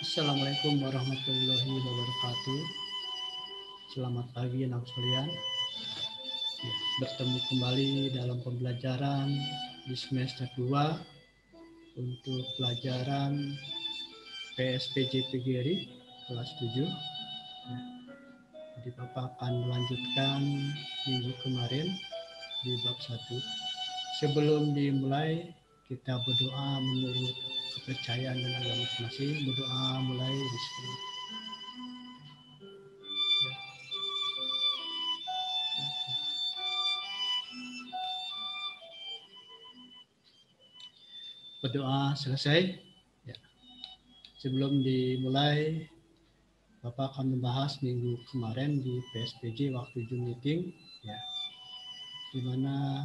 Assalamualaikum warahmatullahi wabarakatuh. Selamat pagi anak sekalian. Bertemu kembali dalam pembelajaran di semester 2 untuk pelajaran PSPJ PGRI kelas 7. Jadi Bapak akan melanjutkan minggu kemarin di bab 1. Sebelum dimulai, kita berdoa menurut kepercayaan dan agama masing-masing. Berdoa mulai di sini. Berdoa selesai. Ya. Sebelum dimulai, Bapak akan membahas minggu kemarin di PSPJ waktu Zoom meeting, ya, di mana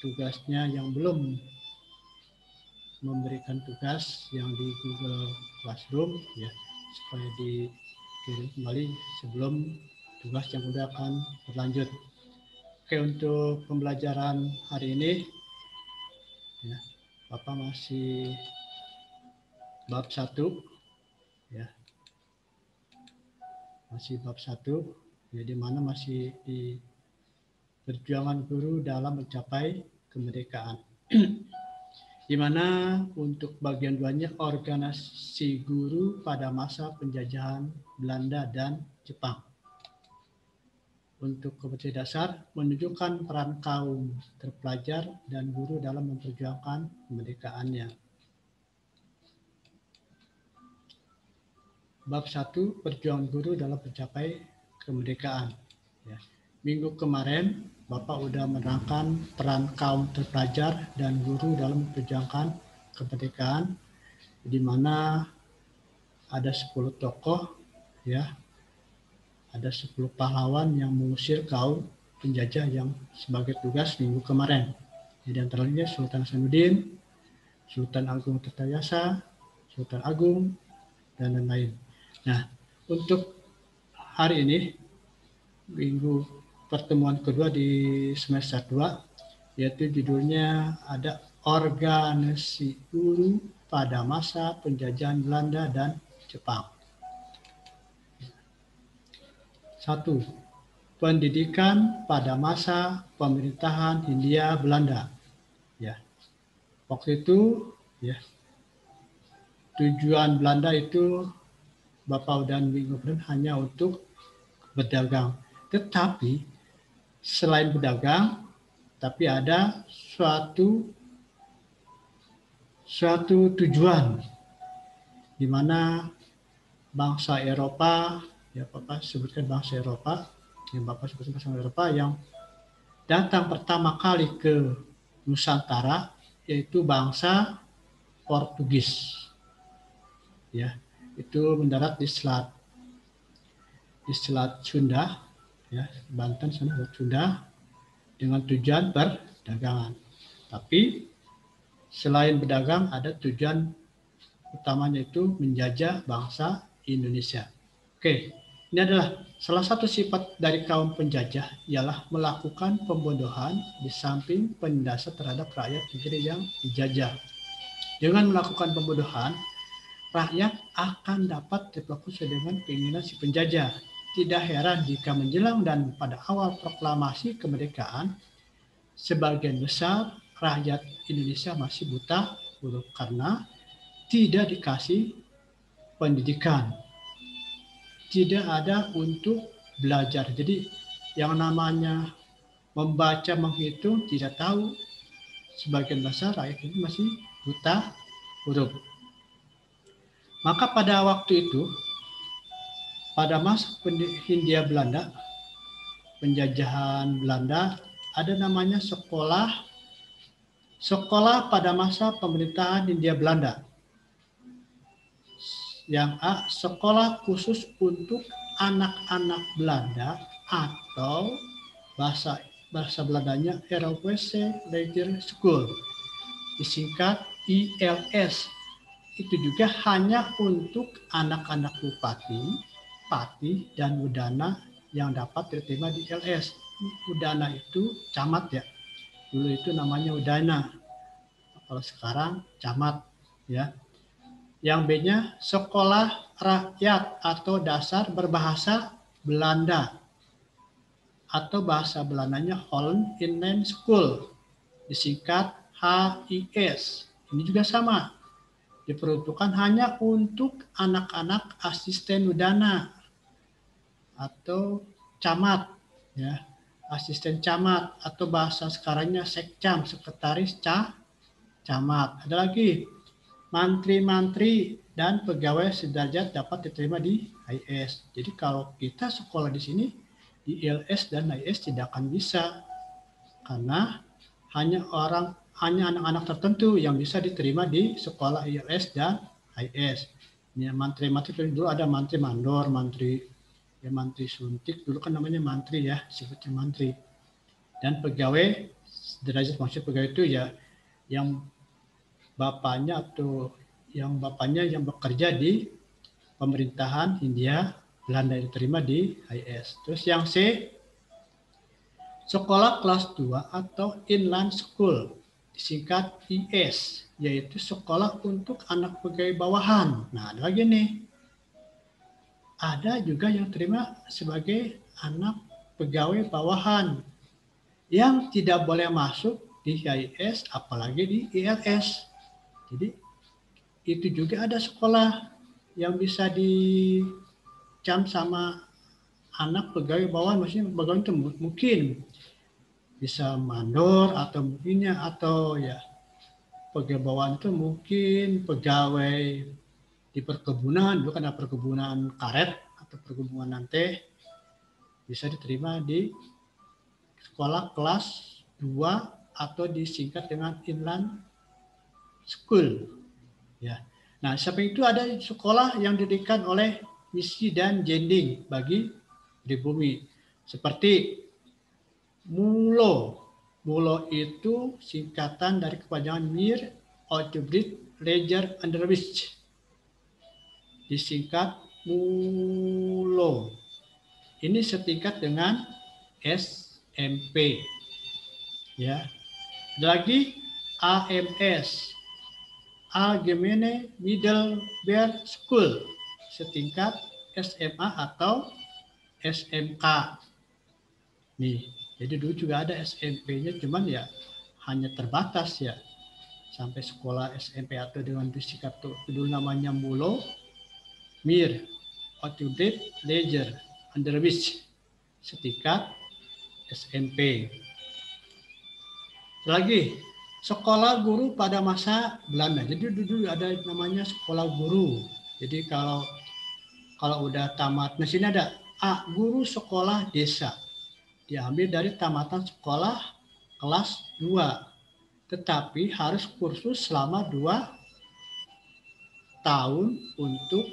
tugasnya yang belum memberikan tugas yang di Google Classroom, ya, supaya dikirim kembali sebelum tugas yang udah akan berlanjut. Oke, untuk pembelajaran hari ini, ya, Bapak masih bab 1, ya, masih bab 1, ya, di mana masih di perjuangan guru dalam mencapai kemerdekaan. Di mana untuk bagian 2-nya organisasi guru pada masa penjajahan Belanda dan Jepang. Untuk kompetensi dasar menunjukkan peran kaum terpelajar dan guru dalam memperjuangkan kemerdekaannya. Bab 1, perjuangan guru dalam mencapai kemerdekaan. Ya. Minggu kemarin, Bapak udah menerangkan peran kaum terpelajar dan guru dalam memperjuangkan kemerdekaan, di mana ada 10 tokoh, ya, ada 10 pahlawan yang mengusir kaum penjajah yang sebagai tugas minggu kemarin. Jadi antaranya Sultan Hasanuddin, Sultan Agung Tirtayasa, Sultan Agung, dan lain-lain. Nah, untuk hari ini, minggu pertemuan kedua di semester 2, yaitu judulnya ada organisasi guru pada masa penjajahan Belanda dan Jepang. 1. Pendidikan pada masa pemerintahan Hindia Belanda. Ya. Waktu itu, ya, tujuan Belanda itu Bapak dan minggu kemarin hanya untuk berdagang. Tetapi selain berdagang, tapi ada suatu tujuan di mana bangsa Eropa, ya Bapak sebutkan bangsa Eropa, yang Bapak sebutkan bangsa Eropa yang datang pertama kali ke Nusantara, yaitu bangsa Portugis. Ya, itu mendarat di Selat Sunda, ya, Banten sana Sunda, dengan tujuan perdagangan. Tapi selain berdagang, ada tujuan utamanya itu menjajah bangsa Indonesia. Oke, ini adalah salah satu sifat dari kaum penjajah, ialah melakukan pembodohan di samping penindasan terhadap rakyat negeri yang dijajah. Dengan melakukan pembodohan, rakyat akan dapat terfokus dengan keinginan si penjajah. Tidak heran jika menjelang dan pada awal proklamasi kemerdekaan, sebagian besar rakyat Indonesia masih buta huruf karena tidak dikasih pendidikan. Tidak ada untuk belajar. Jadi yang namanya membaca, menghitung tidak tahu. Sebagian besar rakyat ini masih buta huruf. Maka pada waktu itu, pada masa Hindia Belanda, penjajahan Belanda, ada namanya sekolah pada masa pemerintahan Hindia Belanda. Yang A, sekolah khusus untuk anak-anak Belanda, atau bahasa Belandanya Europese Leger School, disingkat ILS. Itu juga hanya untuk anak-anak bupati, patih, dan udana yang dapat diterima di LS. Udana itu camat, ya. Dulu itu namanya udana. Kalau sekarang camat, ya. Yang B-nya sekolah rakyat atau dasar berbahasa Belanda atau bahasa Belandanya Holland Inland School, disingkat HIS. Ini juga sama, diperuntukkan hanya untuk anak-anak asisten udana atau camat, ya, asisten camat atau bahasa sekarangnya sekcam, sekretaris camat. Ada lagi mantri-mantri dan pegawai sederajat dapat diterima di HIS. Jadi kalau kita sekolah di sini di ILS dan HIS tidak akan bisa, karena hanya anak-anak tertentu yang bisa diterima di sekolah ILS dan HIS. Ini mantri-mantri dulu ada mantri mandor, mantri suntik dulu kan namanya mantri ya, sebutnya mantri. Dan pegawai derajat, maksud pegawai itu ya yang bapaknya yang bekerja di pemerintahan Hindia Belanda diterima di HIS. Terus yang C, sekolah kelas 2 atau inland school, disingkat IS, yaitu sekolah untuk anak pegawai bawahan. Nah, ada lagi nih. Ada juga yang terima sebagai anak pegawai bawahan yang tidak boleh masuk di HIS apalagi di ILS. Jadi itu juga ada sekolah yang bisa dicam sama anak pegawai bawahan, maksudnya pegawai itu mungkin bisa mandor atau mungkinnya atau ya pegawai bawahan itu mungkin pegawai di perkebunan, bukan ada perkebunan karet atau perkebunan teh, bisa diterima di sekolah kelas 2 atau disingkat dengan inland school. Ya. Nah, samping itu ada sekolah yang didirikan oleh misi dan jending bagi pribumi. Seperti MULO. MULO itu singkatan dari kepanjangan Mir Outbreed Leisure Underwich. Disingkat MULO. Ini setingkat dengan SMP. Ya. Ada lagi AMS. Allgemeine Middelbare School, setingkat SMA atau SMK. Nih, jadi dulu juga ada SMP-nya, cuman ya hanya terbatas ya. Sampai sekolah SMP atau dengan disingkat dulu namanya MULO, Mir, Outbreed Leisure Underwich, setingkat SMP. Lagi, sekolah guru pada masa Belanda. Jadi dulu ada namanya sekolah guru. Jadi kalau udah tamat, nah sini ada A, guru sekolah desa. Diambil dari tamatan sekolah kelas 2. Tetapi harus kursus selama 2 tahun untuk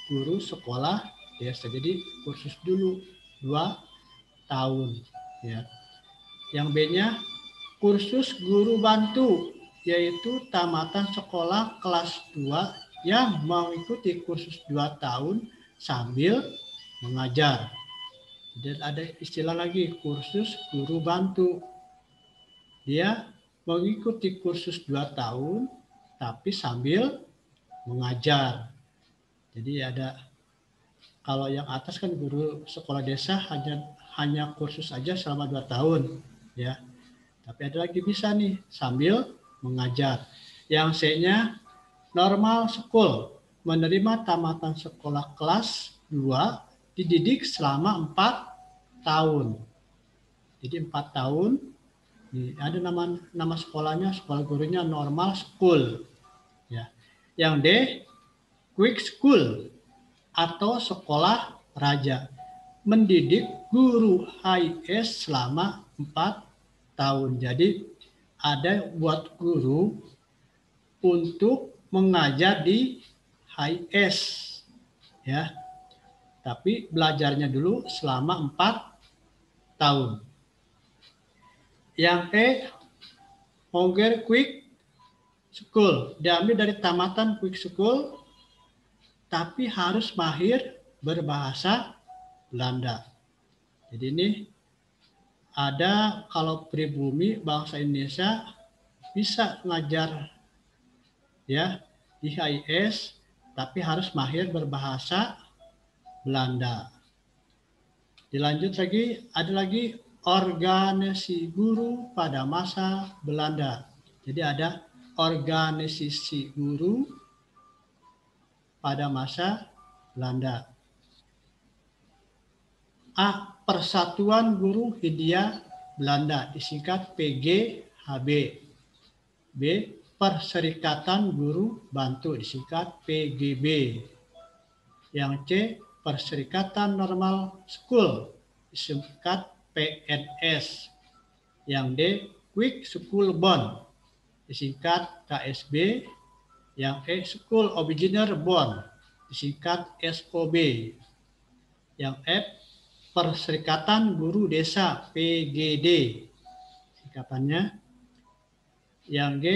guru sekolah desa. Jadi kursus dulu 2 tahun. Ya. Yang B-nya kursus guru bantu, yaitu tamatan sekolah kelas 2 yang mengikuti kursus 2 tahun sambil mengajar. Dan ada istilah lagi, kursus guru bantu. Dia mengikuti kursus 2 tahun tapi sambil mengajar. Jadi ada, kalau yang atas kan guru sekolah desa hanya kursus aja selama 2 tahun, ya. Tapi ada lagi bisa nih sambil mengajar. Yang C-nya normal school, menerima tamatan sekolah kelas 2 dididik selama 4 tahun. Jadi 4 tahun, ada nama sekolahnya, sekolah gurunya normal school. Ya. Yang D, quick school atau sekolah raja, mendidik guru HIS selama 4 tahun. Jadi ada buat guru untuk mengajar di HIS, ya. Tapi belajarnya dulu selama 4 tahun. Yang E, Hoger Quick School, diambil dari tamatan Quick School, tapi harus mahir berbahasa Belanda. Jadi ini ada, kalau pribumi bangsa Indonesia bisa ngajar ya di HIS, tapi harus mahir berbahasa Belanda. Dilanjut lagi, ada lagi organisasi guru pada masa Belanda. Jadi ada organisasi guru pada masa Belanda. A. Persatuan Guru Hindia Belanda, disingkat PGHB. B. Perserikatan Guru Bantu, disingkat PGB. Yang C. Perserikatan Normal School, disingkat PNS. Yang D. Quick School Bond, disingkat KSB. Yang E. School of Beginner Bond, disingkat SOB. Yang F. Perserikatan Guru Desa, PGD, singkatannya. Yang G.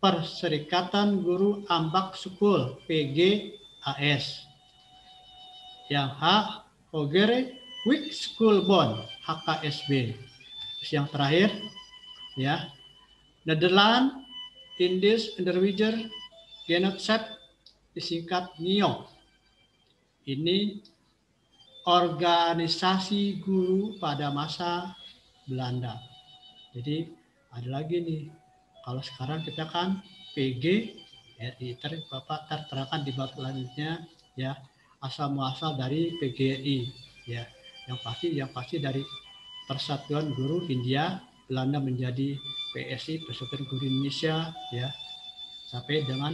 Perserikatan Guru Ambak School, PGAS. Yang H. Hogere Quick School Bond, HKSB. Terus yang terakhir, ya, Nederland Indisch Onderwijzer Genootschap, disingkat NIO. Ini organisasi guru pada masa Belanda. Jadi ada lagi nih, kalau sekarang kita kan PGRI, Bapak terterakan di bab selanjutnya, ya, asal muasal dari PGRI, ya, yang pasti dari Persatuan Guru Hindia Belanda menjadi PSI, Persatuan Guru Indonesia, ya, sampai dengan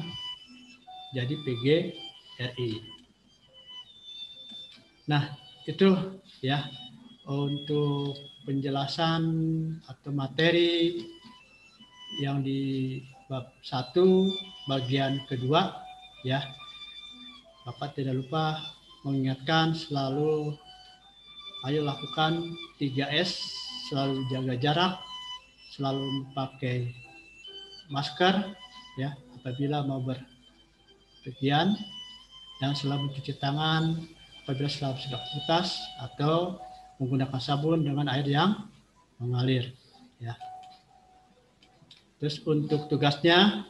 jadi PGRI. Nah, itu ya untuk penjelasan atau materi yang di bab 1 bagian kedua, ya. Bapak tidak lupa mengingatkan selalu ayo lakukan 3S, selalu jaga jarak, selalu pakai masker, ya, apabila mau berpergian, dan selalu mencuci tangan apabila sedang beraktivitas atau menggunakan sabun dengan air yang mengalir, ya. Terus untuk tugasnya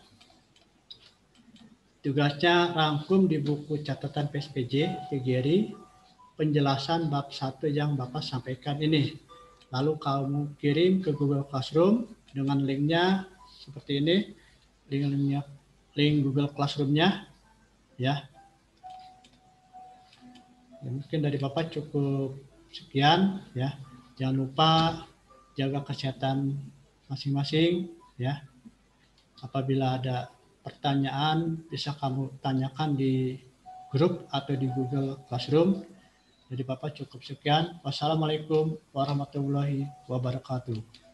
rangkum di buku catatan PSPJ PGRI penjelasan bab 1 yang Bapak sampaikan ini. Lalu kamu kirim ke Google Classroom dengan linknya seperti ini, link Google Classroom-nya, ya. Ya, mungkin dari Bapak cukup sekian, ya. Jangan lupa jaga kesehatan masing-masing, ya. Apabila ada pertanyaan bisa kamu tanyakan di grup atau di Google Classroom. Jadi Bapak cukup sekian. Wassalamualaikum warahmatullahi wabarakatuh.